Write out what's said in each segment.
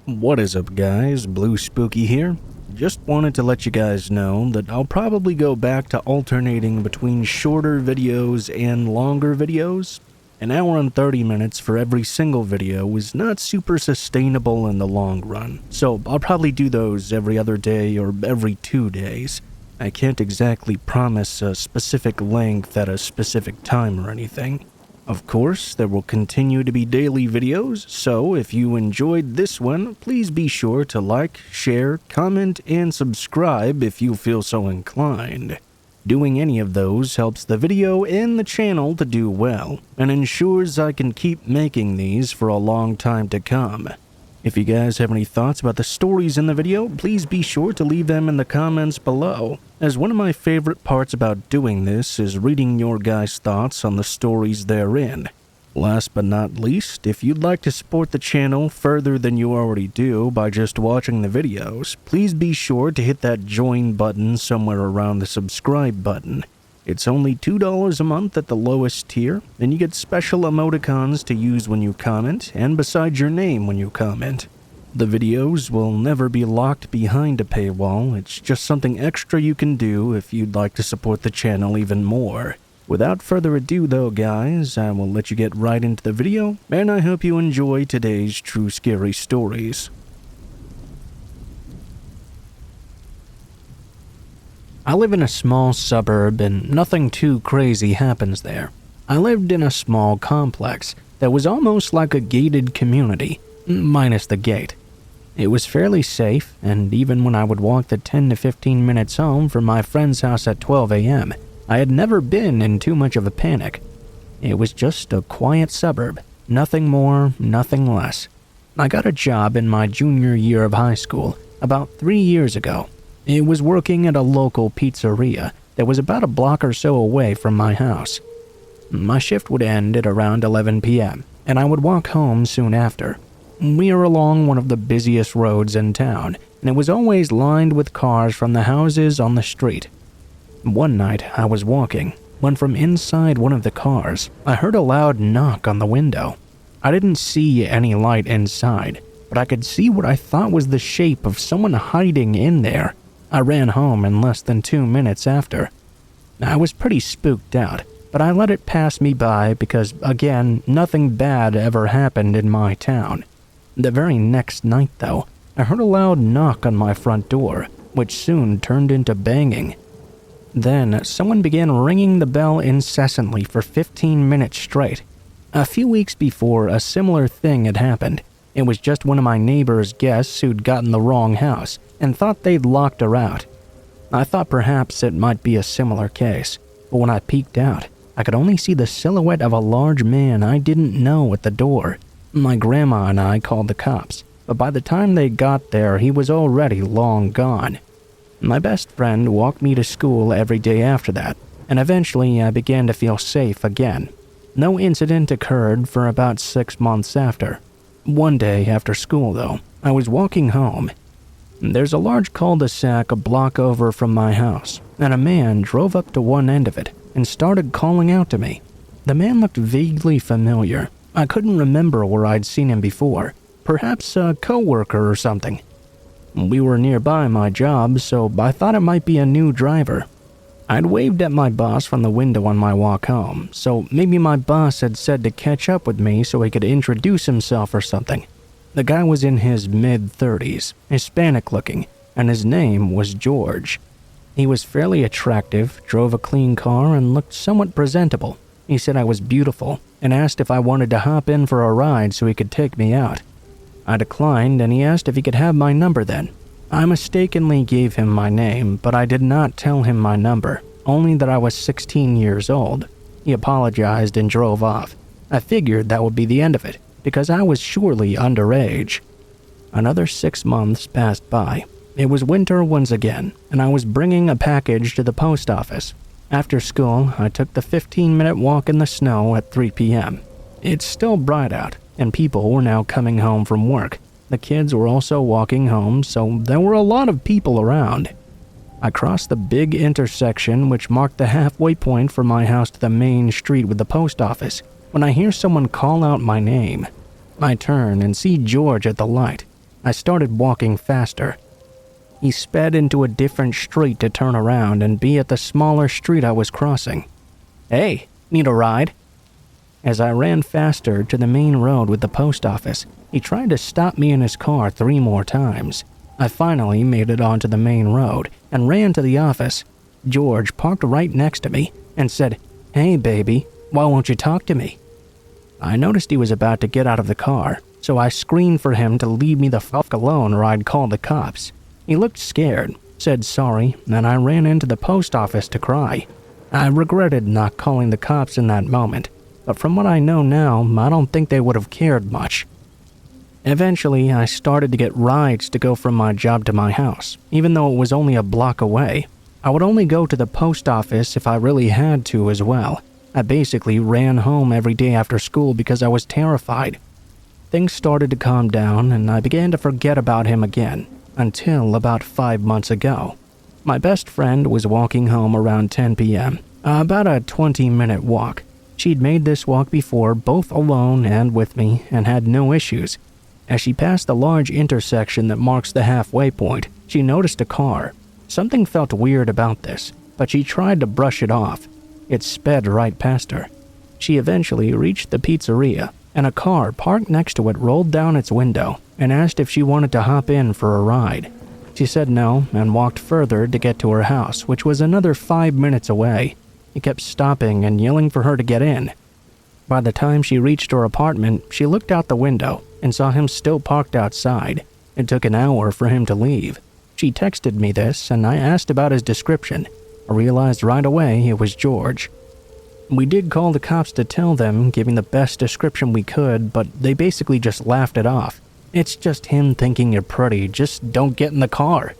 What is up, guys? Blue Spooky here. Just wanted to let you guys know that I'll probably go back to alternating between shorter videos and longer videos. An hour and 30 minutes for every single video is not super sustainable in the long run, so I'll probably do those every other day or every 2 days. I can't exactly promise a specific length at a specific time or anything. Of course, there will continue to be daily videos, so if you enjoyed this one, please be sure to like, share, comment, and subscribe if you feel so inclined. Doing any of those helps the video and the channel to do well, and ensures I can keep making these for a long time to come. If you guys have any thoughts about the stories in the video, please be sure to leave them in the comments below, as one of my favorite parts about doing this is reading your guys' thoughts on the stories therein. Last but not least, if you'd like to support the channel further than you already do by just watching the videos, please be sure to hit that join button somewhere around the subscribe button. It's only $2 a month at the lowest tier, and you get special emoticons to use when you comment, and beside your name when you comment. The videos will never be locked behind a paywall, it's just something extra you can do if you'd like to support the channel even more. Without further ado though, guys, I will let you get right into the video, and I hope you enjoy today's true scary stories. I live in a small suburb and nothing too crazy happens there. I lived in a small complex that was almost like a gated community, minus the gate. It was fairly safe, and even when I would walk the 10 to 15 minutes home from my friend's house at 12 a.m., I had never been in too much of a panic. It was just a quiet suburb, nothing more, nothing less. I got a job in my junior year of high school about 3 years ago. It was working at a local pizzeria that was about a block or so away from my house. My shift would end at around 11 p.m., and I would walk home soon after. We are along one of the busiest roads in town, and it was always lined with cars from the houses on the street. One night I was walking, when from inside one of the cars, I heard a loud knock on the window. I didn't see any light inside, but I could see what I thought was the shape of someone hiding in there. I ran home in less than 2 minutes after. I was pretty spooked out, but I let it pass me by because, again, nothing bad ever happened in my town. The very next night, though, I heard a loud knock on my front door, which soon turned into banging. Then, someone began ringing the bell incessantly for 15 minutes straight. A few weeks before, a similar thing had happened. It was just one of my neighbor's guests who'd gotten the wrong house and thought they'd locked her out. I thought perhaps it might be a similar case, but when I peeked out, I could only see the silhouette of a large man I didn't know at the door. My grandma and I called the cops, but by the time they got there, he was already long gone. My best friend walked me to school every day after that, and eventually I began to feel safe again. No incident occurred for about 6 months after. One day after school, though, I was walking home. There's a large cul-de-sac a block over from my house, and a man drove up to one end of it and started calling out to me. The man looked vaguely familiar. I couldn't remember where I'd seen him before, perhaps a coworker or something. We were nearby my job, so I thought it might be a new driver. I'd waved at my boss from the window on my walk home, so maybe my boss had said to catch up with me so he could introduce himself or something. The guy was in his mid-30s, Hispanic-looking, and his name was George. He was fairly attractive, drove a clean car, and looked somewhat presentable. He said I was beautiful, and asked if I wanted to hop in for a ride so he could take me out. I declined, and he asked if he could have my number then. I mistakenly gave him my name, but I did not tell him my number, only that I was 16 years old. He apologized and drove off. I figured that would be the end of it, because I was surely underage. Another 6 months passed by. It was winter once again, and I was bringing a package to the post office. After school, I took the 15-minute walk in the snow at 3 p.m. It's still bright out, and people were now coming home from work. The kids were also walking home, so there were a lot of people around. I crossed the big intersection which marked the halfway point from my house to the main street with the post office when I hear someone call out my name. I turn and see George at the light. I started walking faster. He sped into a different street to turn around and be at the smaller street I was crossing. "Hey, need a ride?" As I ran faster to the main road with the post office, he tried to stop me in his car 3 more times. I finally made it onto the main road and ran to the office. George parked right next to me and said, "Hey baby, why won't you talk to me?" I noticed he was about to get out of the car, so I screamed for him to leave me the fuck alone or I'd call the cops. He looked scared, said sorry, and I ran into the post office to cry. I regretted not calling the cops in that moment, but from what I know now, I don't think they would have cared much. Eventually, I started to get rides to go from my job to my house, even though it was only a block away. I would only go to the post office if I really had to as well. I basically ran home every day after school because I was terrified. Things started to calm down and I began to forget about him again, until about 5 months ago. My best friend was walking home around 10 p.m., about a 20-minute walk. She'd made this walk before, both alone and with me, and had no issues. As she passed the large intersection that marks the halfway point, she noticed a car. Something felt weird about this, but she tried to brush it off. It sped right past her. She eventually reached the pizzeria, and a car parked next to it rolled down its window and asked if she wanted to hop in for a ride. She said no and walked further to get to her house, which was another 5 minutes away. He kept stopping and yelling for her to get in. By the time she reached her apartment, she looked out the window and saw him still parked outside. It took an hour for him to leave. She texted me this, and I asked about his description. I realized right away it was George. We did call the cops to tell them, giving the best description we could, but they basically just laughed it off. "It's just him thinking you're pretty, just don't get in the car."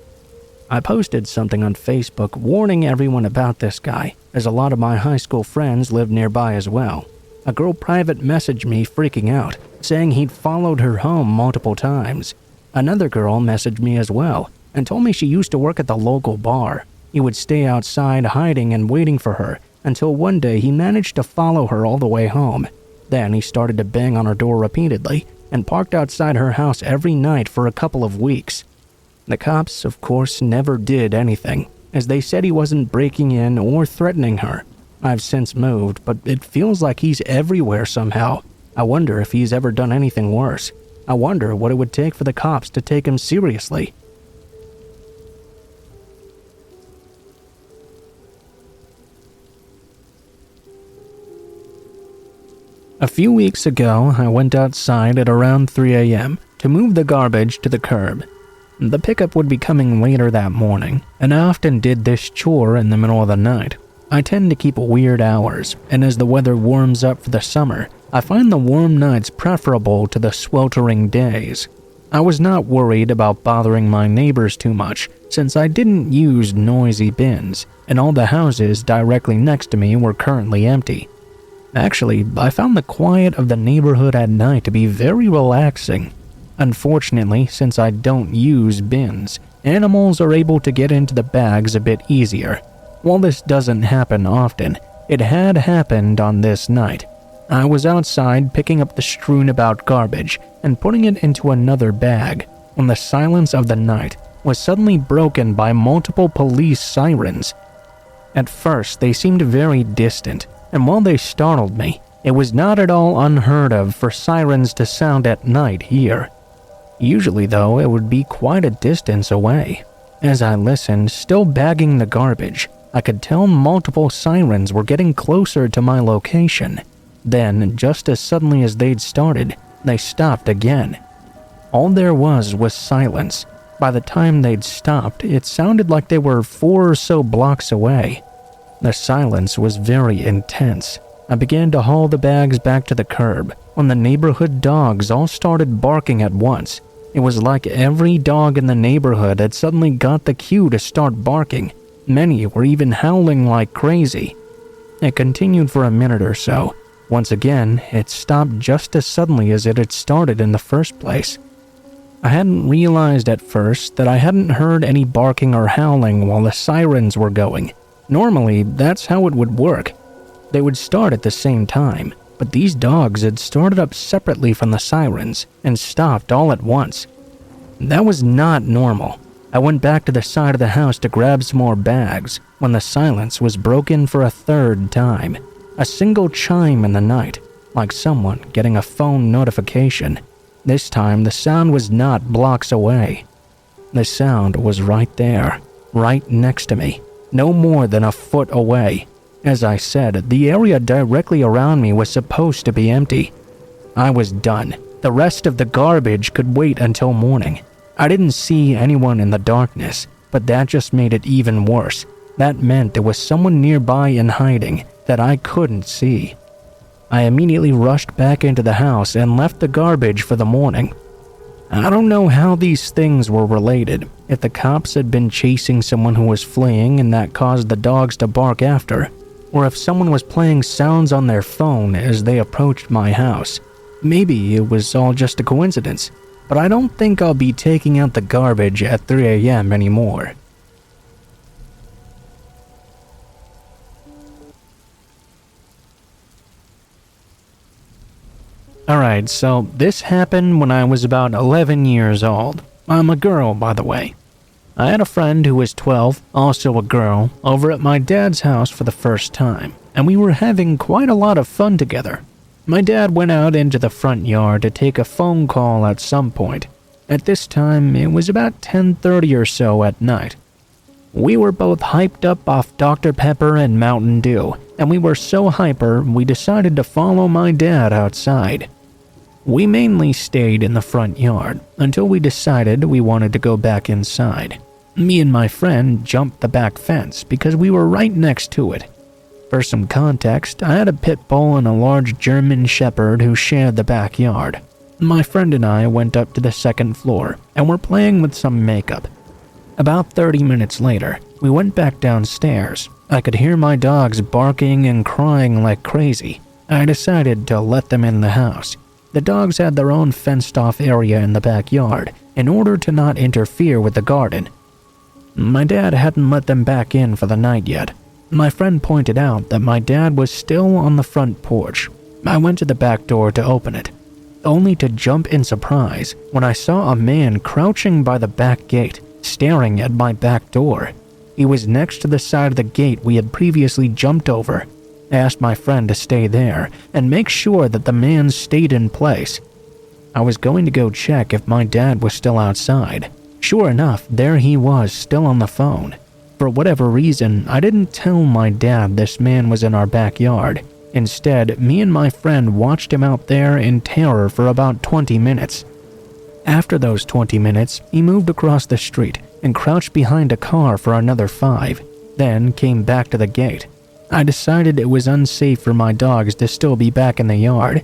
I posted something on Facebook warning everyone about this guy, as a lot of my high school friends lived nearby as well. A girl private messaged me freaking out, saying he'd followed her home multiple times. Another girl messaged me as well, and told me she used to work at the local bar. He would stay outside hiding and waiting for her, until one day he managed to follow her all the way home. Then he started to bang on her door repeatedly, and parked outside her house every night for a couple of weeks. The cops, of course, never did anything, as they said he wasn't breaking in or threatening her. I've since moved, but it feels like he's everywhere somehow. I wonder if he's ever done anything worse. I wonder what it would take for the cops to take him seriously. A few weeks ago, I went outside at around 3 a.m. to move the garbage to the curb. The pickup would be coming later that morning, and I often did this chore in the middle of the night. I tend to keep weird hours, and as the weather warms up for the summer, I find the warm nights preferable to the sweltering days. I was not worried about bothering my neighbors too much, since I didn't use noisy bins, and all the houses directly next to me were currently empty. Actually, I found the quiet of the neighborhood at night to be very relaxing. Unfortunately, since I don't use bins, animals are able to get into the bags a bit easier. While this doesn't happen often, it had happened on this night. I was outside picking up the strewn about garbage and putting it into another bag when the silence of the night was suddenly broken by multiple police sirens. At first, they seemed very distant, and while they startled me, it was not at all unheard of for sirens to sound at night here. Usually, though, it would be quite a distance away. As I listened, still bagging the garbage, I could tell multiple sirens were getting closer to my location. Then, just as suddenly as they'd started, they stopped again. All there was silence. By the time they'd stopped, it sounded like they were 4 or so blocks away. The silence was very intense. I began to haul the bags back to the curb when the neighborhood dogs all started barking at once. It was like every dog in the neighborhood had suddenly got the cue to start barking. Many were even howling like crazy. It continued for a minute or so. Once again, it stopped just as suddenly as it had started in the first place. I hadn't realized at first that I hadn't heard any barking or howling while the sirens were going. Normally, that's how it would work. They would start at the same time, but these dogs had started up separately from the sirens and stopped all at once. That was not normal. I went back to the side of the house to grab some more bags when the silence was broken for a third time. A single chime in the night, like someone getting a phone notification. This time the sound was not blocks away. The sound was right there, right next to me, no more than a foot away. As I said, the area directly around me was supposed to be empty. I was done. The rest of the garbage could wait until morning. I didn't see anyone in the darkness, but that just made it even worse. That meant there was someone nearby in hiding that I couldn't see. I immediately rushed back into the house and left the garbage for the morning. I don't know how these things were related, if the cops had been chasing someone who was fleeing and that caused the dogs to bark after, or if someone was playing sounds on their phone as they approached my house. Maybe it was all just a coincidence, but I don't think I'll be taking out the garbage at 3 a.m. anymore. Alright, so this happened when I was about 11 years old. I'm a girl, by the way. I had a friend who was 12, also a girl, over at my dad's house for the first time, and we were having quite a lot of fun together. My dad went out into the front yard to take a phone call at some point. At this time, it was about 10:30 or so at night. We were both hyped up off Dr. Pepper and Mountain Dew, and we were so hyper we decided to follow my dad outside. We mainly stayed in the front yard until we decided we wanted to go back inside. Me and my friend jumped the back fence because we were right next to it. For some context, I had a pit bull and a large German shepherd who shared the backyard. My friend and I went up to the second floor and were playing with some makeup. About 30 minutes later, we went back downstairs. I could hear my dogs barking and crying like crazy. I decided to let them in the house. The dogs had their own fenced-off area in the backyard in order to not interfere with the garden. My dad hadn't let them back in for the night yet. My friend pointed out that my dad was still on the front porch. I went to the back door to open it, only to jump in surprise when I saw a man crouching by the back gate, staring at my back door. He was next to the side of the gate we had previously jumped over. I asked my friend to stay there and make sure that the man stayed in place. I was going to go check if my dad was still outside. Sure enough, there he was, still on the phone. For whatever reason, I didn't tell my dad this man was in our backyard. Instead, me and my friend watched him out there in terror for about 20 minutes. After those 20 minutes, he moved across the street and crouched behind a car for another 5, then came back to the gate. I decided it was unsafe for my dogs to still be back in the yard,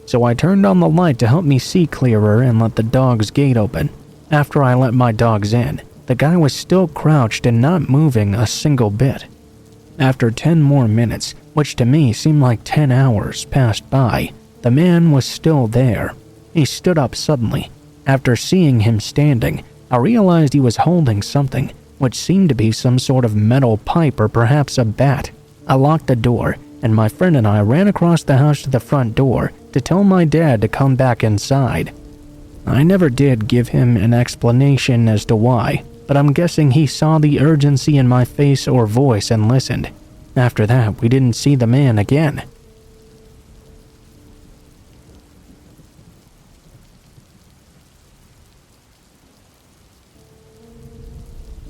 so I turned on the light to help me see clearer and let the dog's gate open. After I let my dogs in, the guy was still crouched and not moving a single bit. After 10 more minutes, which to me seemed like 10 hours, passed by, the man was still there. He stood up suddenly. After seeing him standing, I realized he was holding something, which seemed to be some sort of metal pipe or perhaps a bat. I locked the door, and my friend and I ran across the house to the front door to tell my dad to come back inside. I never did give him an explanation as to why, but I'm guessing he saw the urgency in my face or voice and listened. After that, we didn't see the man again.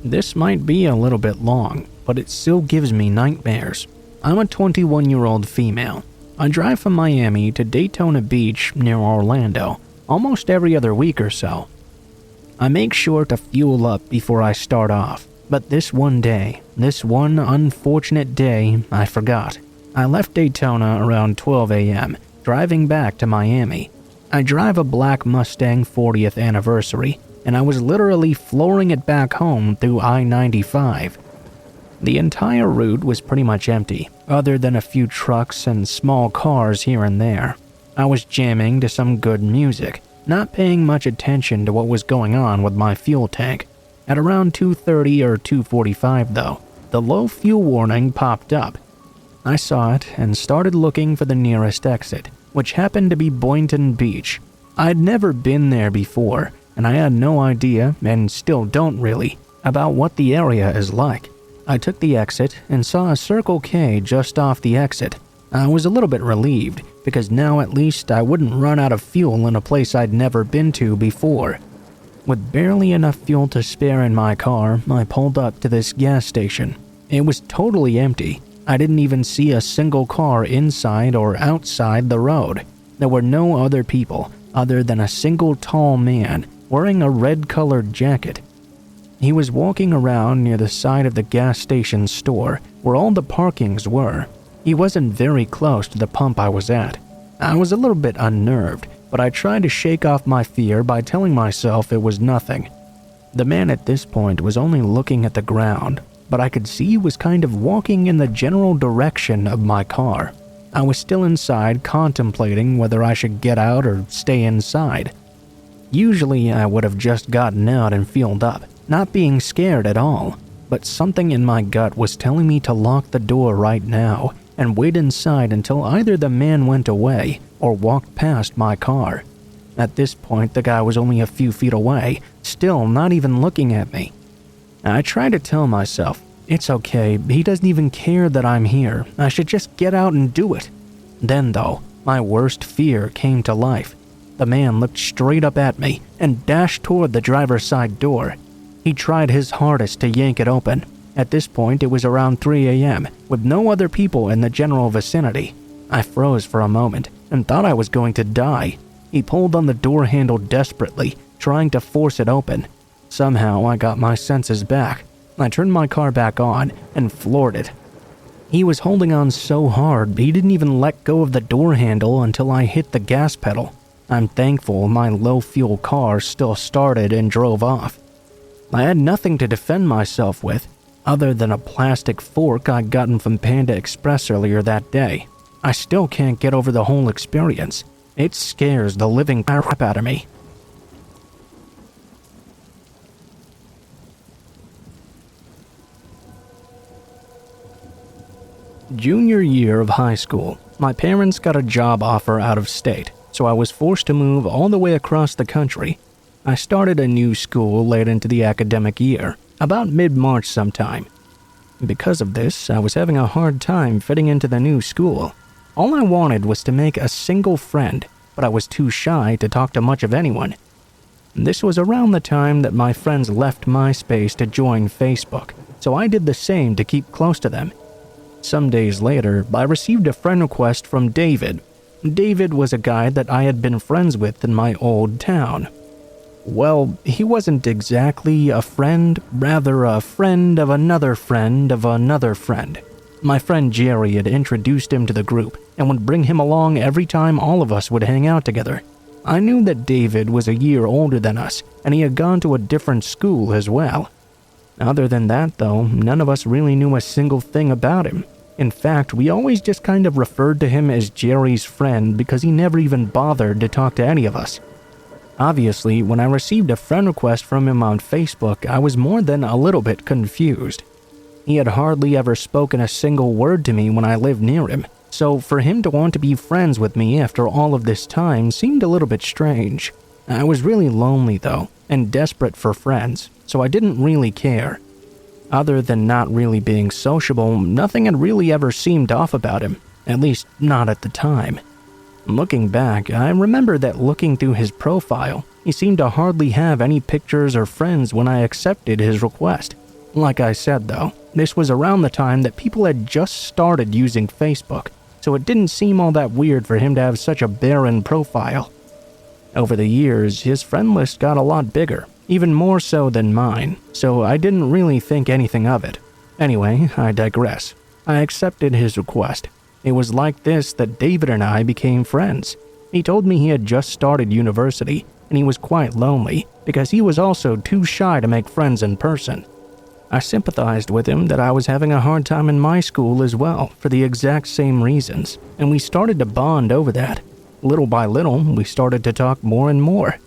This might be a little bit long, but it still gives me nightmares. I'm a 21-year-old female. I drive from Miami to Daytona Beach near Orlando almost every other week or so. I make sure to fuel up before I start off, but this one unfortunate day, I forgot. I left Daytona around 12 a.m., driving back to Miami. I drive a black Mustang 40th anniversary, and I was literally flooring it back home through I-95. The entire route was pretty much empty, other than a few trucks and small cars here and there. I was jamming to some good music, not paying much attention to what was going on with my fuel tank. At around 2:30 or 2:45 though, the low fuel warning popped up. I saw it and started looking for the nearest exit, which happened to be Boynton Beach. I'd never been there before, and I had no idea, and still don't really, about what the area is like. I took the exit and saw a Circle K just off the exit. I was a little bit relieved, because now at least I wouldn't run out of fuel in a place I'd never been to before. With barely enough fuel to spare in my car, I pulled up to this gas station. It was totally empty. I didn't even see a single car inside or outside the road. There were no other people other than a single tall man wearing a red-colored jacket. He was walking around near the side of the gas station store where all the parkings were. He wasn't very close to the pump I was at. I was a little bit unnerved, but I tried to shake off my fear by telling myself it was nothing. The man at this point was only looking at the ground, but I could see he was kind of walking in the general direction of my car. I was still inside contemplating whether I should get out or stay inside. Usually I would have just gotten out and fueled up, not being scared at all, but something in my gut was telling me to lock the door right now and wait inside until either the man went away or walked past my car. At this point, the guy was only a few feet away, still not even looking at me. I tried to tell myself, it's okay, he doesn't even care that I'm here, I should just get out and do it. Then though, my worst fear came to life. The man looked straight up at me and dashed toward the driver's side door. He tried his hardest to yank it open. At this point, it was around 3 a.m., with no other people in the general vicinity. I froze for a moment and thought I was going to die. He pulled on the door handle desperately, trying to force it open. Somehow, I got my senses back. I turned my car back on and floored it. He was holding on so hard, he didn't even let go of the door handle until I hit the gas pedal. I'm thankful my low-fuel car still started and drove off. I had nothing to defend myself with, other than a plastic fork I'd gotten from Panda Express earlier that day. I still can't get over the whole experience. It scares the living crap out of me. Junior year of high school, my parents got a job offer out of state, so I was forced to move all the way across the country. I started a new school late into the academic year, about mid-March sometime. Because of this, I was having a hard time fitting into the new school. All I wanted was to make a single friend, but I was too shy to talk to much of anyone. This was around the time that my friends left MySpace to join Facebook, so I did the same to keep close to them. Some days later, I received a friend request from David. David was a guy that I had been friends with in my old town. Well, he wasn't exactly a friend, rather a friend of another friend of another friend. My friend Jerry had introduced him to the group and would bring him along every time all of us would hang out together. I knew that David was a year older than us, and he had gone to a different school as well. Other than that, though, none of us really knew a single thing about him. In fact, we always just kind of referred to him as Jerry's friend because he never even bothered to talk to any of us. Obviously, when I received a friend request from him on Facebook, I was more than a little bit confused. He had hardly ever spoken a single word to me when I lived near him, so for him to want to be friends with me after all of this time seemed a little bit strange. I was really lonely though, and desperate for friends, so I didn't really care. Other than not really being sociable, nothing had really ever seemed off about him, at least not at the time. Looking back, I remember that looking through his profile, he seemed to hardly have any pictures or friends when I accepted his request. Like I said though, this was around the time that people had just started using Facebook, so it didn't seem all that weird for him to have such a barren profile. Over the years, his friend list got a lot bigger, even more so than mine, so I didn't really think anything of it. Anyway, I digress. I accepted his request. It was like this that David and I became friends. He told me he had just started university, and he was quite lonely because he was also too shy to make friends in person. I sympathized with him that I was having a hard time in my school as well for the exact same reasons, and we started to bond over that. Little by little, we started to talk more and more.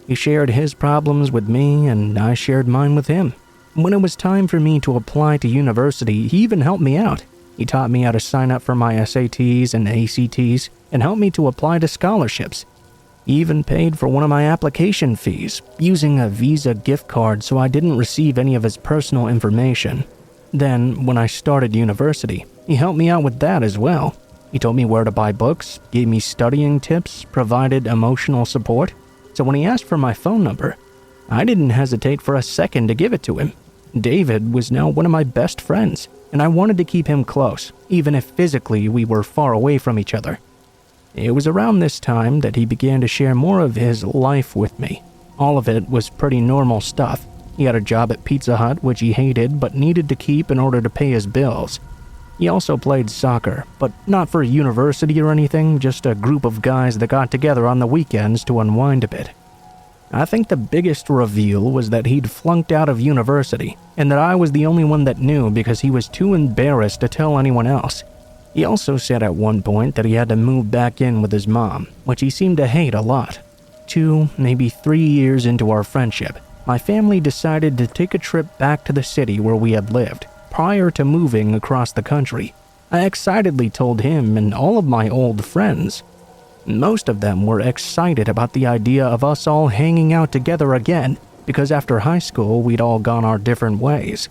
He shared his problems with me, and I shared mine with him. When it was time for me to apply to university, he even helped me out. He taught me how to sign up for my SATs and ACTs, and helped me to apply to scholarships. He even paid for one of my application fees, using a Visa gift card so I didn't receive any of his personal information. Then, when I started university, he helped me out with that as well. He told me where to buy books, gave me studying tips, provided emotional support. So when he asked for my phone number, I didn't hesitate for a second to give it to him. David was now one of my best friends, and I wanted to keep him close, even if physically we were far away from each other. It was around this time that he began to share more of his life with me. All of it was pretty normal stuff. He had a job at Pizza Hut, which he hated but needed to keep in order to pay his bills. He also played soccer, but not for university or anything, just a group of guys that got together on the weekends to unwind a bit. I think the biggest reveal was that he'd flunked out of university, and that I was the only one that knew because he was too embarrassed to tell anyone else. He also said at one point that he had to move back in with his mom, which he seemed to hate a lot. 2, maybe 3 years into our friendship, my family decided to take a trip back to the city where we had lived, prior to moving across the country. I excitedly told him and all of my old friends. Most of them were excited about the idea of us all hanging out together again, because after high school we'd all gone our different ways.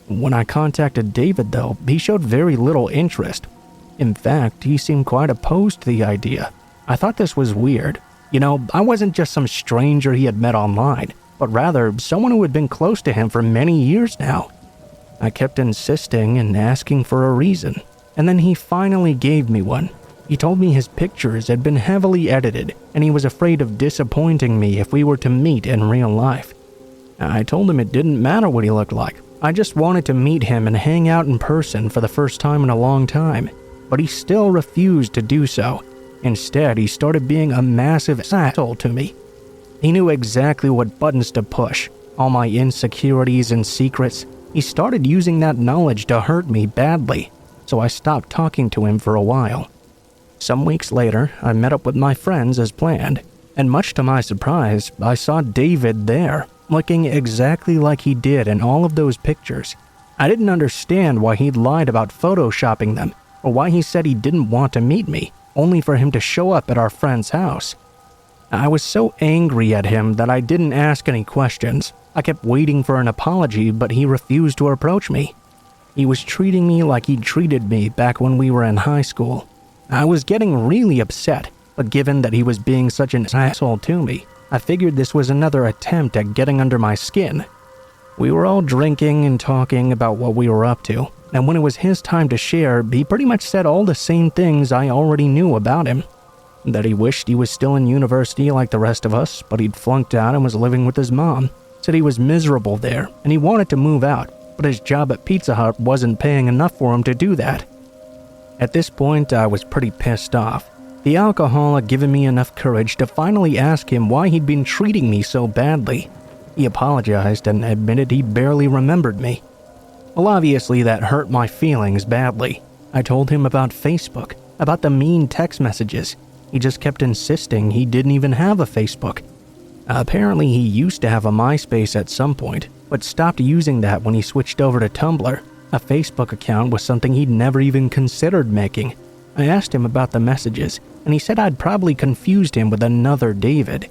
When I contacted David, though, he showed very little interest. In fact, he seemed quite opposed to the idea. I thought this was weird. I wasn't just some stranger he had met online, but rather someone who had been close to him for many years now. I kept insisting and asking for a reason, and then he finally gave me one. He told me his pictures had been heavily edited, and he was afraid of disappointing me if we were to meet in real life. I told him it didn't matter what he looked like. I just wanted to meet him and hang out in person for the first time in a long time, but he still refused to do so. Instead, he started being a massive asshole to me. He knew exactly what buttons to push, all my insecurities and secrets. He started using that knowledge to hurt me badly, so I stopped talking to him for a while. Some weeks later, I met up with my friends as planned, and much to my surprise, I saw David there, looking exactly like he did in all of those pictures. I didn't understand why he'd lied about photoshopping them, or why he said he didn't want to meet me, only for him to show up at our friend's house. I was so angry at him that I didn't ask any questions. I kept waiting for an apology, but he refused to approach me. He was treating me like he'd treated me back when we were in high school. I was getting really upset, but given that he was being such an asshole to me, I figured this was another attempt at getting under my skin. We were all drinking and talking about what we were up to, and when it was his time to share, he pretty much said all the same things I already knew about him. That he wished he was still in university like the rest of us, but he'd flunked out and was living with his mom. Said he was miserable there, and he wanted to move out, but his job at Pizza Hut wasn't paying enough for him to do that. At this point, I was pretty pissed off. The alcohol had given me enough courage to finally ask him why he'd been treating me so badly. He apologized and admitted he barely remembered me. Well, obviously that hurt my feelings badly. I told him about Facebook, about the mean text messages. He just kept insisting he didn't even have a Facebook. Apparently he used to have a MySpace at some point, but stopped using that when he switched over to Tumblr. A Facebook account was something he'd never even considered making. I asked him about the messages, and he said I'd probably confused him with another David.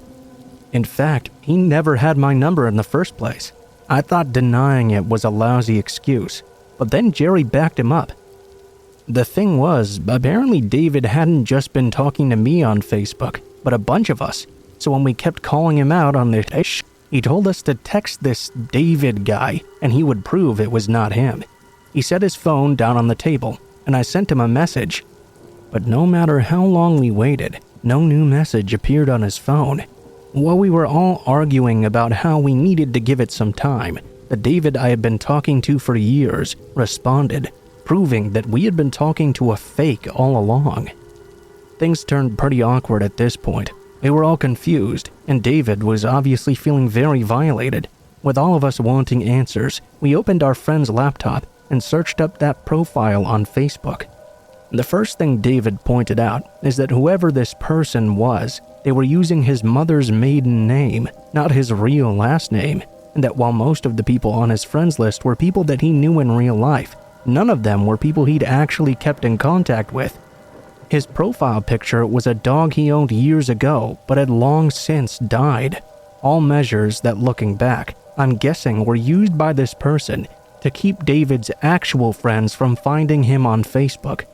In fact, he never had my number in the first place. I thought denying it was a lousy excuse, but then Jerry backed him up. The thing was, apparently David hadn't just been talking to me on Facebook, but a bunch of us. So when we kept calling him out on the he told us to text this David guy, and he would prove it was not him. He set his phone down on the table, and I sent him a message. But no matter how long we waited, no new message appeared on his phone. While we were all arguing about how we needed to give it some time, the David I had been talking to for years responded, proving that we had been talking to a fake all along. Things turned pretty awkward at this point. We were all confused, and David was obviously feeling very violated. With all of us wanting answers, we opened our friend's laptop and searched up that profile on Facebook. The first thing David pointed out is that whoever this person was, they were using his mother's maiden name, not his real last name, and that while most of the people on his friends list were people that he knew in real life, none of them were people he'd actually kept in contact with. His profile picture was a dog he owned years ago but had long since died. All measures that, looking back, I'm guessing were used by this person to keep David's actual friends from finding him on Facebook.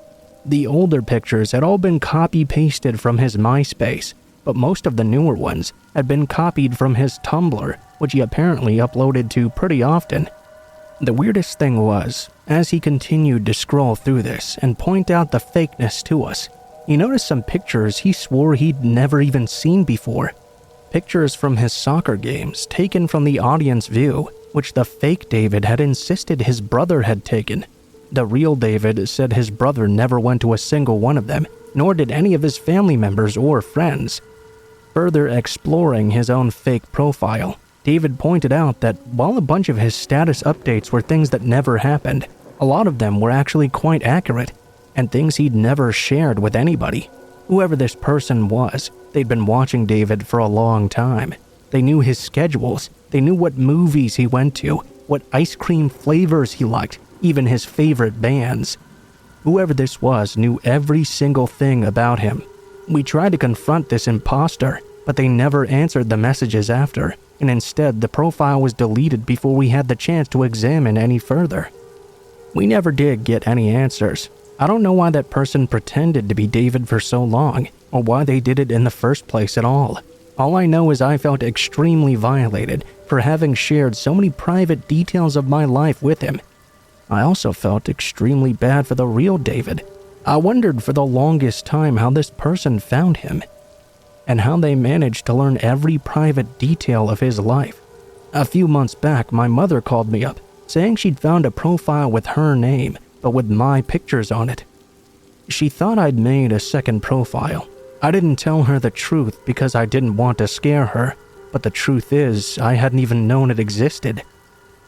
The older pictures had all been copy-pasted from his MySpace, but most of the newer ones had been copied from his Tumblr, which he apparently uploaded to pretty often. The weirdest thing was, as he continued to scroll through this and point out the fakeness to us, he noticed some pictures he swore he'd never even seen before. Pictures from his soccer games taken from the audience view, which the fake David had insisted his brother had taken. The real David said his brother never went to a single one of them, nor did any of his family members or friends. Further exploring his own fake profile, David pointed out that while a bunch of his status updates were things that never happened, a lot of them were actually quite accurate, and things he'd never shared with anybody. Whoever this person was, they'd been watching David for a long time. They knew his schedules, they knew what movies he went to, what ice cream flavors he liked, even his favorite bands. Whoever this was knew every single thing about him. We tried to confront this impostor, but they never answered the messages after, and instead the profile was deleted before we had the chance to examine any further. We never did get any answers. I don't know why that person pretended to be David for so long, or why they did it in the first place at all. All I know is I felt extremely violated for having shared so many private details of my life with him. I also felt extremely bad for the real David. I wondered for the longest time how this person found him, and how they managed to learn every private detail of his life. A few months back, my mother called me up, saying she'd found a profile with her name, but with my pictures on it. She thought I'd made a second profile. I didn't tell her the truth because I didn't want to scare her, but the truth is, I hadn't even known it existed.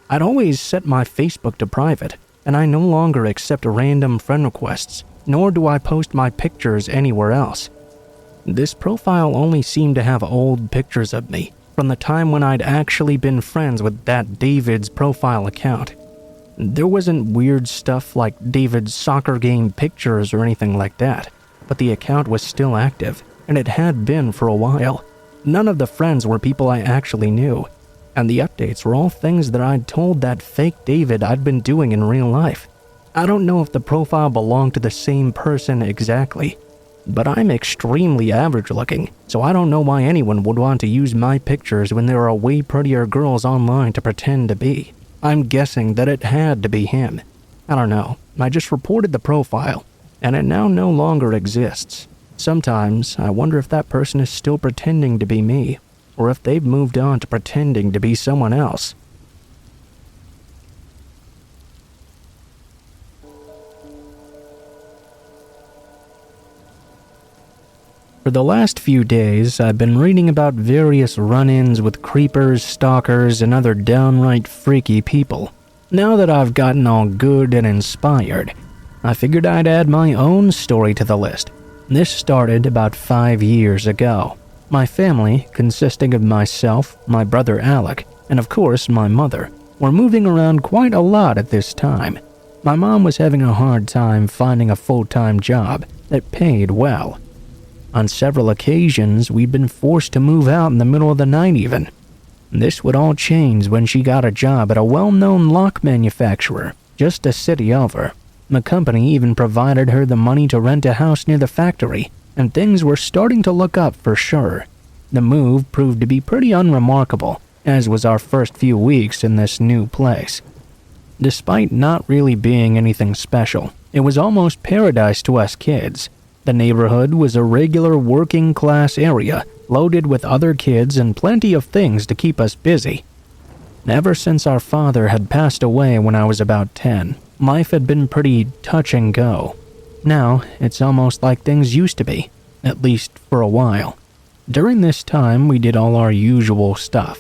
I'd always set my Facebook to private, and I no longer accept random friend requests, nor do I post my pictures anywhere else. This profile only seemed to have old pictures of me, from the time when I'd actually been friends with that David's profile account. There wasn't weird stuff like David's soccer game pictures or anything like that, but the account was still active, and it had been for a while. None of the friends were people I actually knew, and the updates were all things that I'd told that fake David I'd been doing in real life. I don't know if the profile belonged to the same person exactly, but I'm extremely average looking, so I don't know why anyone would want to use my pictures when there are way prettier girls online to pretend to be. I'm guessing that it had to be him. I don't know, I just reported the profile, and it now no longer exists. Sometimes I wonder if that person is still pretending to be me, or if they've moved on to pretending to be someone else. For the last few days, I've been reading about various run-ins with creepers, stalkers, and other downright freaky people. Now that I've gotten all good and inspired, I figured I'd add my own story to the list. This started about 5 years ago. My family, consisting of myself, my brother Alec, and of course my mother, were moving around quite a lot at this time. My mom was having a hard time finding a full-time job that paid well. On several occasions, we'd been forced to move out in the middle of the night even. This would all change when she got a job at a well-known lock manufacturer, just a city over. The company even provided her the money to rent a house near the factory, and things were starting to look up for sure. The move proved to be pretty unremarkable, as was our first few weeks in this new place. Despite not really being anything special, it was almost paradise to us kids. The neighborhood was a regular working-class area, loaded with other kids and plenty of things to keep us busy. Ever since our father had passed away when I was about 10, life had been pretty touch and go. Now, it's almost like things used to be, at least for a while. During this time, we did all our usual stuff.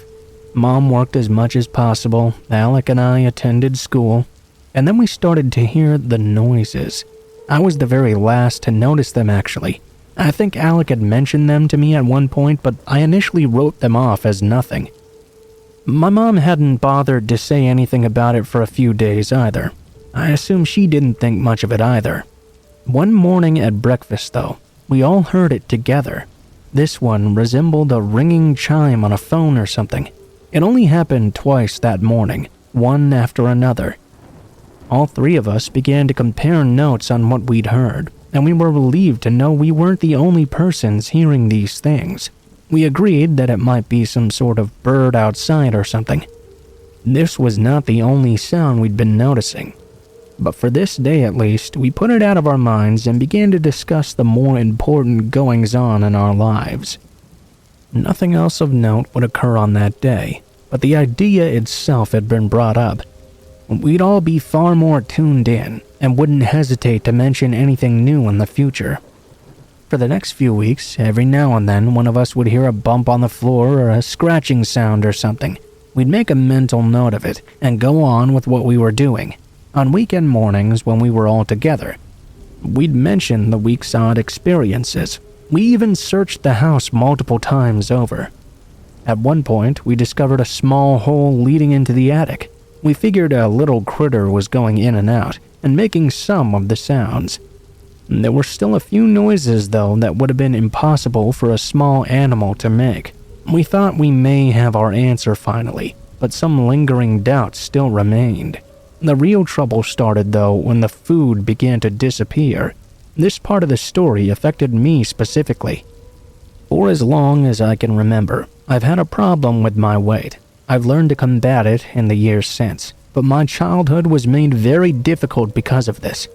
Mom worked as much as possible, Alec and I attended school, and then we started to hear the noises. I was the very last to notice them actually. I think Alec had mentioned them to me at one point, but I initially wrote them off as nothing. My mom hadn't bothered to say anything about it for a few days either. I assume she didn't think much of it either. One morning at breakfast, though, we all heard it together. This one resembled a ringing chime on a phone or something. It only happened twice that morning, one after another. All three of us began to compare notes on what we'd heard, and we were relieved to know we weren't the only persons hearing these things. We agreed that it might be some sort of bird outside or something. This was not the only sound we'd been noticing. But for this day at least, we put it out of our minds and began to discuss the more important goings-on in our lives. Nothing else of note would occur on that day, but the idea itself had been brought up. We'd all be far more tuned in and wouldn't hesitate to mention anything new in the future. For the next few weeks, every now and then one of us would hear a bump on the floor or a scratching sound or something. We'd make a mental note of it and go on with what we were doing. On weekend mornings when we were all together, we'd mention the week's odd experiences. We even searched the house multiple times over. At one point, we discovered a small hole leading into the attic. We figured a little critter was going in and out and making some of the sounds. There were still a few noises, though, that would have been impossible for a small animal to make. We thought we may have our answer finally, but some lingering doubts still remained. The real trouble started, though, when the food began to disappear. This part of the story affected me specifically. For as long as I can remember, I've had a problem with my weight. I've learned to combat it in the years since, but my childhood was made very difficult because of this.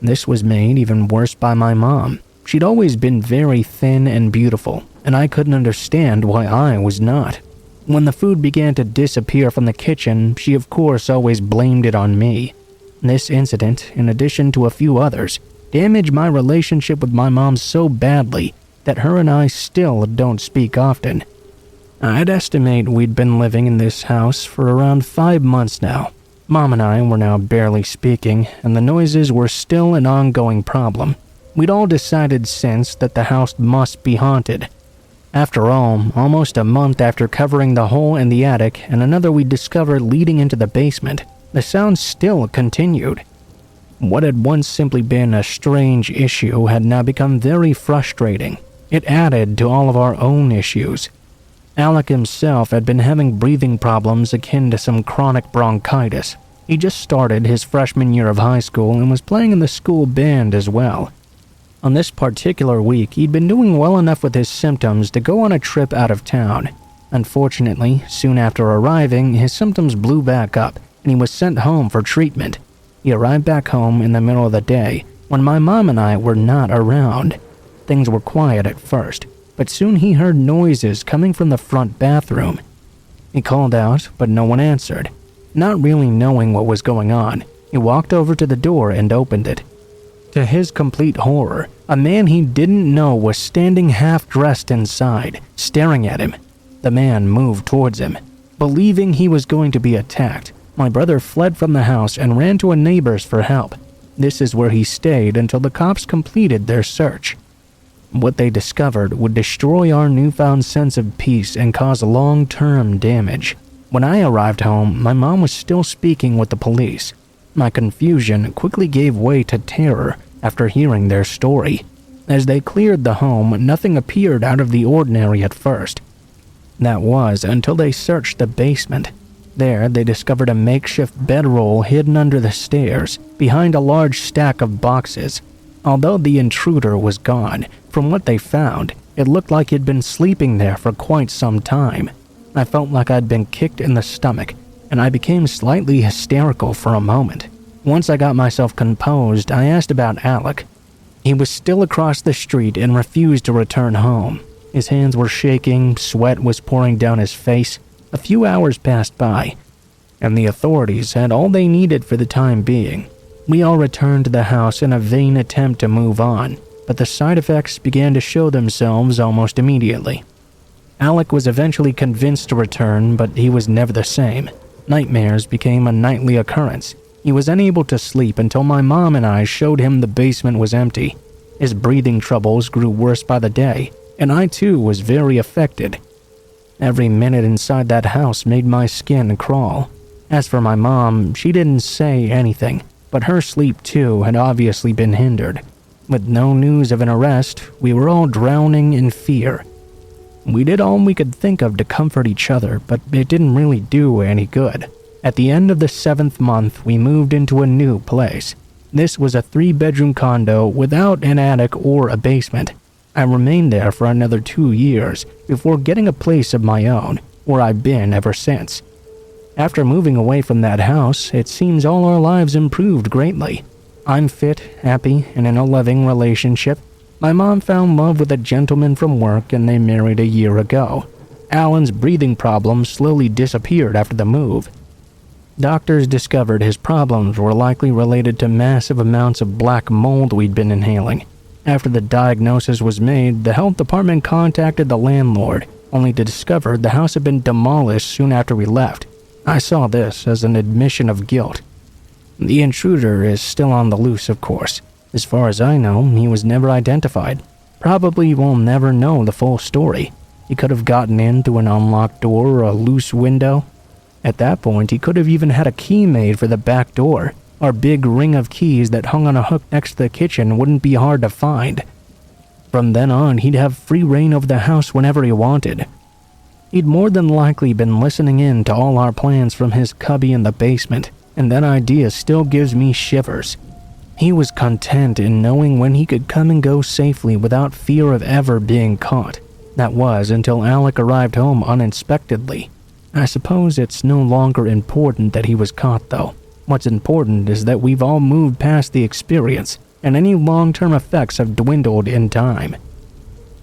This was made even worse by my mom. She'd always been very thin and beautiful, and I couldn't understand why I was not. When the food began to disappear from the kitchen, she of course always blamed it on me. This incident, in addition to a few others, damaged my relationship with my mom so badly that her and I still don't speak often. I'd estimate we'd been living in this house for around 5 months now. Mom and I were now barely speaking, and the noises were still an ongoing problem. We'd all decided since that the house must be haunted. After all, almost a month after covering the hole in the attic and another we discovered leading into the basement, the sounds still continued. What had once simply been a strange issue had now become very frustrating. It added to all of our own issues. Alec himself had been having breathing problems akin to some chronic bronchitis. He just started his freshman year of high school and was playing in the school band as well. On this particular week, he'd been doing well enough with his symptoms to go on a trip out of town. Unfortunately, soon after arriving, his symptoms blew back up and he was sent home for treatment. He arrived back home in the middle of the day when my mom and I were not around. Things were quiet at first, but soon he heard noises coming from the front bathroom. He called out, but no one answered. Not really knowing what was going on, he walked over to the door and opened it. To his complete horror, a man he didn't know was standing half-dressed inside, staring at him. The man moved towards him. Believing he was going to be attacked, my brother fled from the house and ran to a neighbor's for help. This is where he stayed until the cops completed their search. What they discovered would destroy our newfound sense of peace and cause long-term damage. When I arrived home, my mom was still speaking with the police. My confusion quickly gave way to terror after hearing their story. As they cleared the home, nothing appeared out of the ordinary at first. That was until they searched the basement. There, they discovered a makeshift bedroll hidden under the stairs, behind a large stack of boxes. Although the intruder was gone, from what they found, it looked like he'd been sleeping there for quite some time. I felt like I'd been kicked in the stomach, and I became slightly hysterical for a moment. Once I got myself composed, I asked about Alec. He was still across the street and refused to return home. His hands were shaking, sweat was pouring down his face. A few hours passed by, and the authorities had all they needed for the time being. We all returned to the house in a vain attempt to move on, but the side effects began to show themselves almost immediately. Alec was eventually convinced to return, but he was never the same. Nightmares became a nightly occurrence. He was unable to sleep until my mom and I showed him the basement was empty. His breathing troubles grew worse by the day, and I too was very affected. Every minute inside that house made my skin crawl. As for my mom, she didn't say anything, but her sleep too had obviously been hindered. With no news of an arrest, we were all drowning in fear. We did all we could think of to comfort each other, but it didn't really do any good. At the end of the 7th month, we moved into a new place. This was a 3-bedroom condo without an attic or a basement. I remained there for another 2 years before getting a place of my own, where I've been ever since. After moving away from that house, it seems all our lives improved greatly. I'm fit, happy, and in a loving relationship. My mom found love with a gentleman from work and they married a year ago. Alan's breathing problems slowly disappeared after the move. Doctors discovered his problems were likely related to massive amounts of black mold we'd been inhaling. After the diagnosis was made, the health department contacted the landlord, only to discover the house had been demolished soon after we left. I saw this as an admission of guilt. The intruder is still on the loose, of course. As far as I know, he was never identified. Probably we'll never know the full story. He could have gotten in through an unlocked door or a loose window. At that point, he could have even had a key made for the back door. Our big ring of keys that hung on a hook next to the kitchen wouldn't be hard to find. From then on, he'd have free reign over the house whenever he wanted. He'd more than likely been listening in to all our plans from his cubby in the basement, and that idea still gives me shivers. He was content in knowing when he could come and go safely without fear of ever being caught. That was until Alec arrived home uninspectedly. I suppose it's no longer important that he was caught, though. What's important is that we've all moved past the experience, and any long-term effects have dwindled in time.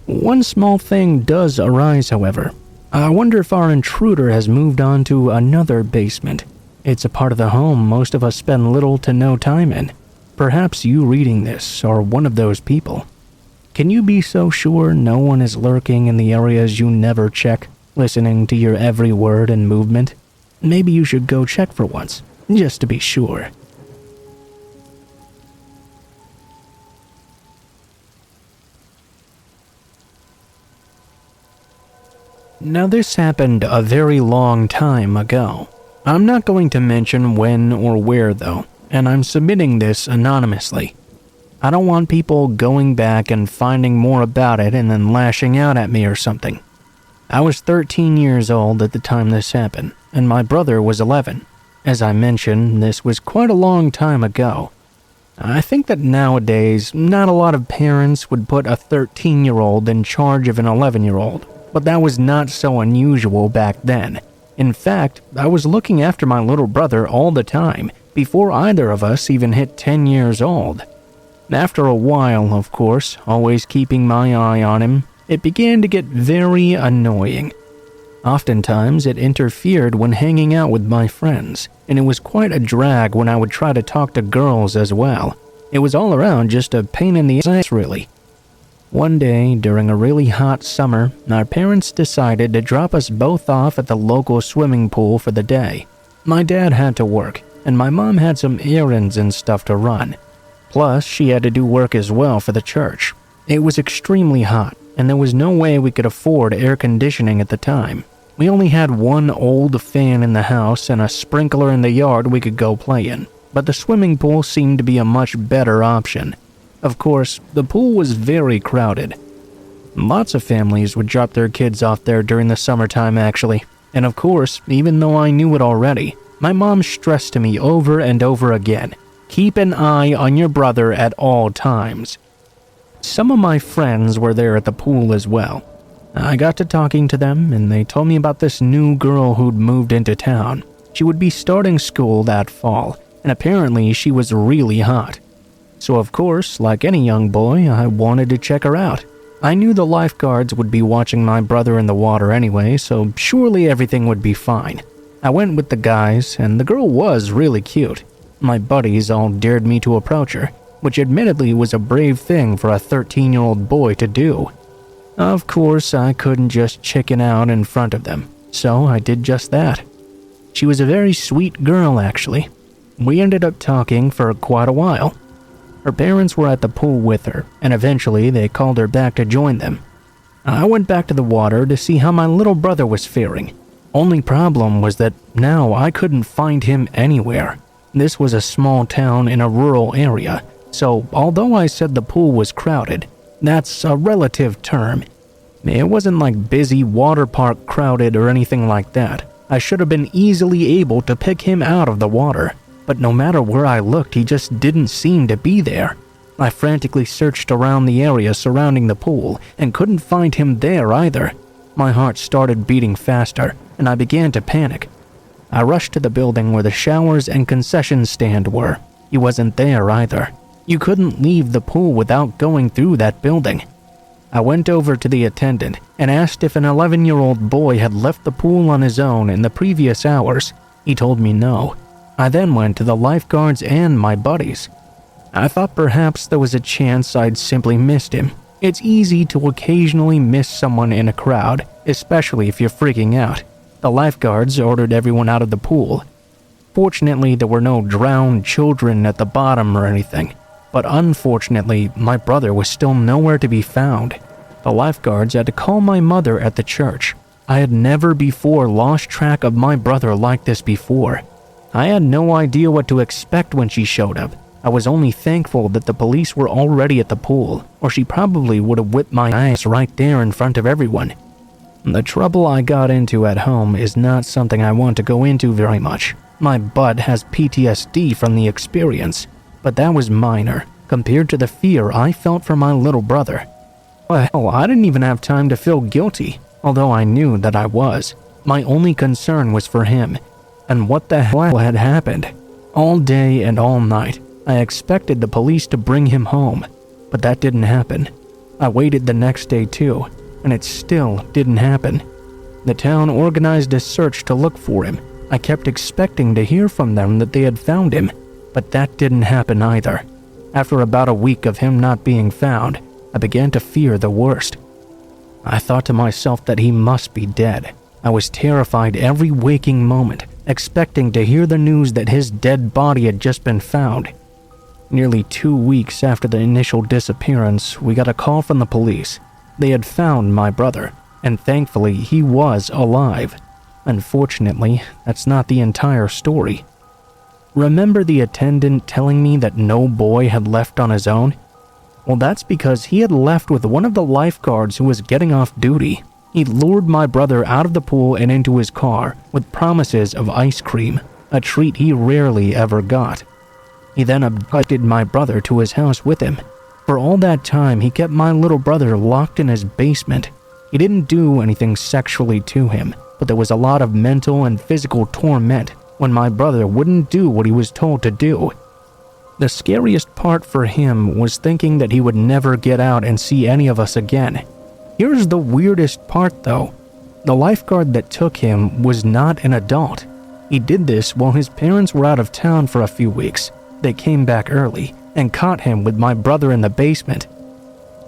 One small thing does arise, however. I wonder if our intruder has moved on to another basement. It's a part of the home most of us spend little to no time in. Perhaps you reading this are one of those people. Can you be so sure no one is lurking in the areas you never check, listening to your every word and movement? Maybe you should go check for once, just to be sure. Now this happened a very long time ago. I'm not going to mention when or where though, and I'm submitting this anonymously. I don't want people going back and finding more about it and then lashing out at me or something. I was 13 years old at the time this happened, and my brother was 11. As I mentioned, this was quite a long time ago. I think that nowadays, not a lot of parents would put a 13-year-old in charge of an 11-year-old, but that was not so unusual back then. In fact, I was looking after my little brother all the time, before either of us even hit 10 years old. After a while, of course, always keeping my eye on him, it began to get very annoying. Oftentimes, it interfered when hanging out with my friends, and it was quite a drag when I would try to talk to girls as well. It was all around just a pain in the ass, really. One day, during a really hot summer, our parents decided to drop us both off at the local swimming pool for the day. My dad had to work, and my mom had some errands and stuff to run. Plus, she had to do work as well for the church. It was extremely hot, and there was no way we could afford air conditioning at the time. We only had one old fan in the house and a sprinkler in the yard we could go play in, but the swimming pool seemed to be a much better option. Of course, the pool was very crowded. Lots of families would drop their kids off there during the summertime actually, and of course, even though I knew it already, my mom stressed to me over and over again, keep an eye on your brother at all times. Some of my friends were there at the pool as well. I got to talking to them, and they told me about this new girl who'd moved into town. She would be starting school that fall, and apparently she was really hot. So of course, like any young boy, I wanted to check her out. I knew the lifeguards would be watching my brother in the water anyway, so surely everything would be fine. I went with the guys, and the girl was really cute. My buddies all dared me to approach her, which admittedly was a brave thing for a 13-year-old boy to do. Of course, I couldn't just chicken out in front of them, so I did just that. She was a very sweet girl, actually. We ended up talking for quite a while. Her parents were at the pool with her, and eventually they called her back to join them. I went back to the water to see how my little brother was faring. Only problem was that now I couldn't find him anywhere. This was a small town in a rural area, So although I said the pool was crowded, that's a relative term. It wasn't like busy water park crowded or anything like that. I should have been easily able to pick him out of the water, but no matter where I looked, he just didn't seem to be there. I frantically searched around the area surrounding the pool and couldn't find him there either. My heart started beating faster, and I began to panic. I rushed to the building where the showers and concession stand were. He wasn't there either. You couldn't leave the pool without going through that building. I went over to the attendant and asked if an 11-year-old boy had left the pool on his own in the previous hours. He told me no. I then went to the lifeguards and my buddies. I thought perhaps there was a chance I'd simply missed him. It's easy to occasionally miss someone in a crowd, especially if you're freaking out. The lifeguards ordered everyone out of the pool. Fortunately, there were no drowned children at the bottom or anything. But unfortunately, my brother was still nowhere to be found. The lifeguards had to call my mother at the church. I had never before lost track of my brother like this before. I had no idea what to expect when she showed up. I was only thankful that the police were already at the pool, or she probably would have whipped my ass right there in front of everyone. The trouble I got into at home is not something I want to go into very much. My butt has PTSD from the experience. But that was minor, compared to the fear I felt for my little brother. Well, I didn't even have time to feel guilty, although I knew that I was. My only concern was for him, and what the hell had happened. All day and all night, I expected the police to bring him home, but that didn't happen. I waited the next day too, and it still didn't happen. The town organized a search to look for him. I kept expecting to hear from them that they had found him, but that didn't happen either. After about a week of him not being found, I began to fear the worst. I thought to myself that he must be dead. I was terrified every waking moment, expecting to hear the news that his dead body had just been found. Nearly 2 weeks after the initial disappearance, we got a call from the police. They had found my brother, and thankfully he was alive. Unfortunately, that's not the entire story. Remember the attendant telling me that no boy had left on his own? Well, that's because he had left with one of the lifeguards who was getting off duty. He lured my brother out of the pool and into his car with promises of ice cream, a treat he rarely ever got. He then abducted my brother to his house with him. For all that time, he kept my little brother locked in his basement. He didn't do anything sexually to him, but there was a lot of mental and physical torment when my brother wouldn't do what he was told to do. The scariest part for him was thinking that he would never get out and see any of us again. Here's the weirdest part though. The lifeguard that took him was not an adult. He did this while his parents were out of town for a few weeks. They came back early and caught him with my brother in the basement.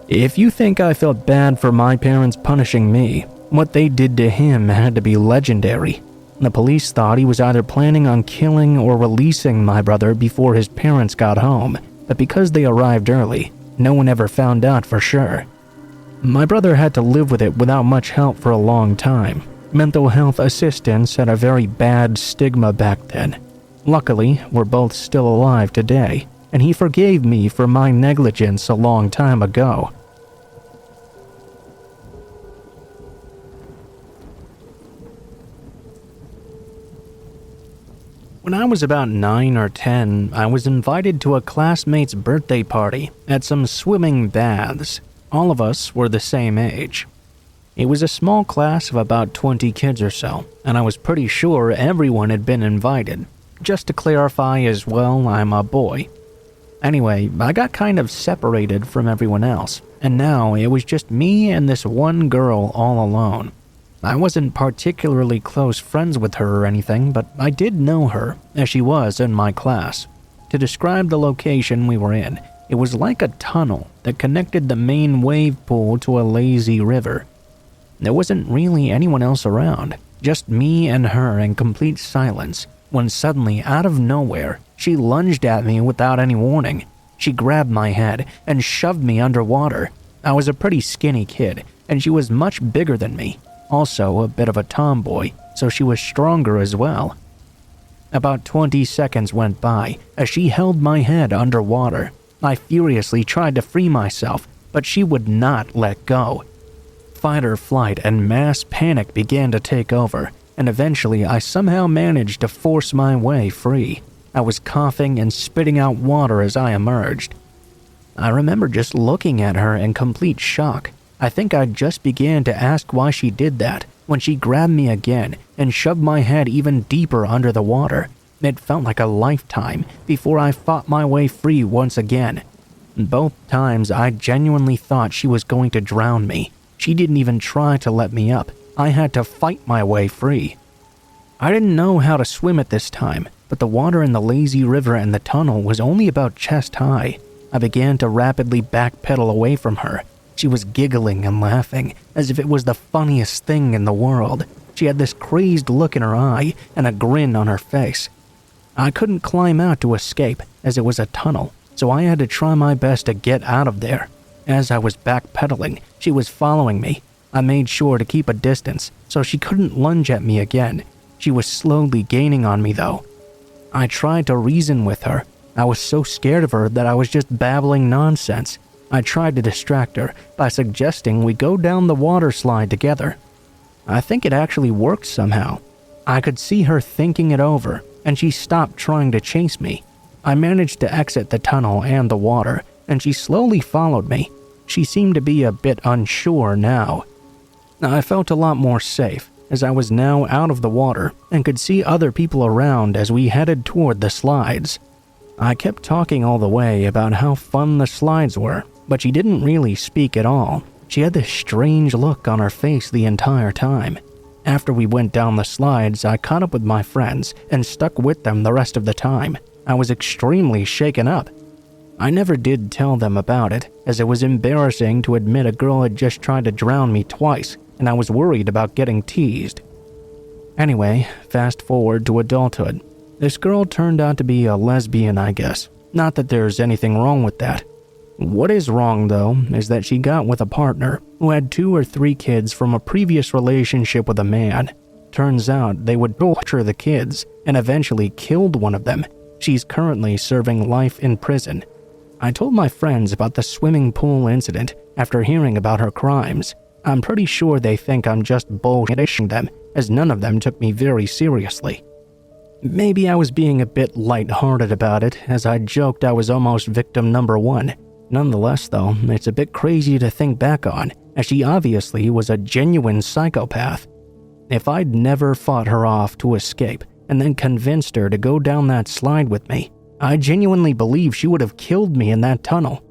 If you think I felt bad for my parents punishing me, what they did to him had to be legendary. The police thought he was either planning on killing or releasing my brother before his parents got home, but because they arrived early, no one ever found out for sure. My brother had to live with it without much help for a long time. Mental health assistance had a very bad stigma back then. Luckily, we're both still alive today, and he forgave me for my negligence a long time ago. When I was about 9 or 10, I was invited to a classmate's birthday party at some swimming baths. All of us were the same age. It was a small class of about 20 kids or so, and I was pretty sure everyone had been invited. Just to clarify as well, I'm a boy. Anyway, I got kind of separated from everyone else, and now it was just me and this one girl all alone. I wasn't particularly close friends with her or anything, but I did know her, as she was in my class. To describe the location we were in, it was like a tunnel that connected the main wave pool to a lazy river. There wasn't really anyone else around, just me and her in complete silence, when suddenly, out of nowhere, she lunged at me without any warning. She grabbed my head and shoved me underwater. I was a pretty skinny kid, and she was much bigger than me. Also a bit of a tomboy, so she was stronger as well. About 20 seconds went by as she held my head underwater. I furiously tried to free myself, but she would not let go. Fight or flight and mass panic began to take over, and eventually I somehow managed to force my way free. I was coughing and spitting out water as I emerged. I remember just looking at her in complete shock. I think I just began to ask why she did that when she grabbed me again and shoved my head even deeper under the water. It felt like a lifetime before I fought my way free once again. Both times I genuinely thought she was going to drown me. She didn't even try to let me up. I had to fight my way free. I didn't know how to swim at this time, but the water in the lazy river and the tunnel was only about chest high. I began to rapidly backpedal away from her. She was giggling and laughing, as if it was the funniest thing in the world. She had this crazed look in her eye and a grin on her face. I couldn't climb out to escape, as it was a tunnel, so I had to try my best to get out of there. As I was backpedaling, she was following me. I made sure to keep a distance, so she couldn't lunge at me again. She was slowly gaining on me, though. I tried to reason with her. I was so scared of her that I was just babbling nonsense. I tried to distract her by suggesting we go down the water slide together. I think it actually worked somehow. I could see her thinking it over, and she stopped trying to chase me. I managed to exit the tunnel and the water, and she slowly followed me. She seemed to be a bit unsure now. I felt a lot more safe, as I was now out of the water and could see other people around as we headed toward the slides. I kept talking all the way about how fun the slides were, but she didn't really speak at all. She had this strange look on her face the entire time. After we went down the slides, I caught up with my friends and stuck with them the rest of the time. I was extremely shaken up. I never did tell them about it, as it was embarrassing to admit a girl had just tried to drown me twice, and I was worried about getting teased. Anyway, fast forward to adulthood. This girl turned out to be a lesbian, I guess. Not that there's anything wrong with that. What is wrong, though, is that she got with a partner who had 2 or 3 kids from a previous relationship with a man. Turns out they would torture the kids and eventually killed one of them. She's currently serving life in prison. I told my friends about the swimming pool incident after hearing about her crimes. I'm pretty sure they think I'm just bullshitting them, as none of them took me very seriously. Maybe I was being a bit lighthearted about it, as I joked I was almost victim number 1. Nonetheless, though, it's a bit crazy to think back on, as she obviously was a genuine psychopath. If I'd never fought her off to escape and then convinced her to go down that slide with me, I genuinely believe she would have killed me in that tunnel.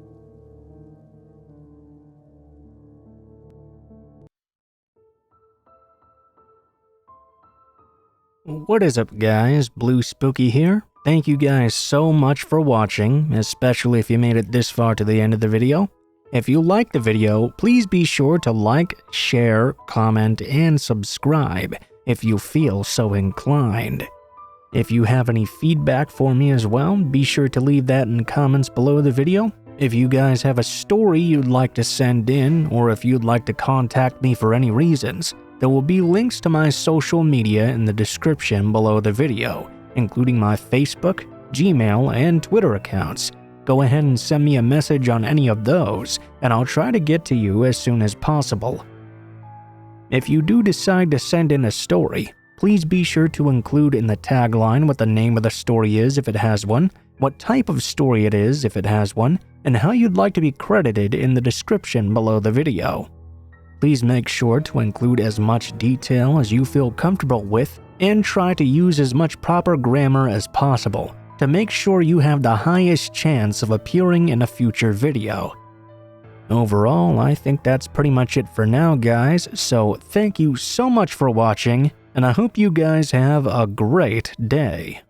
What is up, guys? Blue Spooky here. Thank you guys so much for watching, especially if you made it this far to the end of the video. If you liked the video, please be sure to like, share, comment, and subscribe if you feel so inclined. If you have any feedback for me as well, be sure to leave that in comments below the video. If you guys have a story you'd like to send in, or if you'd like to contact me for any reasons, there will be links to my social media in the description below the video, including my Facebook, Gmail, and Twitter accounts. Go ahead and send me a message on any of those, and I'll try to get to you as soon as possible. If you do decide to send in a story, please be sure to include in the tagline what the name of the story is if it has one, what type of story it is if it has one, and how you'd like to be credited in the description below the video. Please make sure to include as much detail as you feel comfortable with, and try to use as much proper grammar as possible to make sure you have the highest chance of appearing in a future video. Overall, I think that's pretty much it for now, guys, so thank you so much for watching, and I hope you guys have a great day.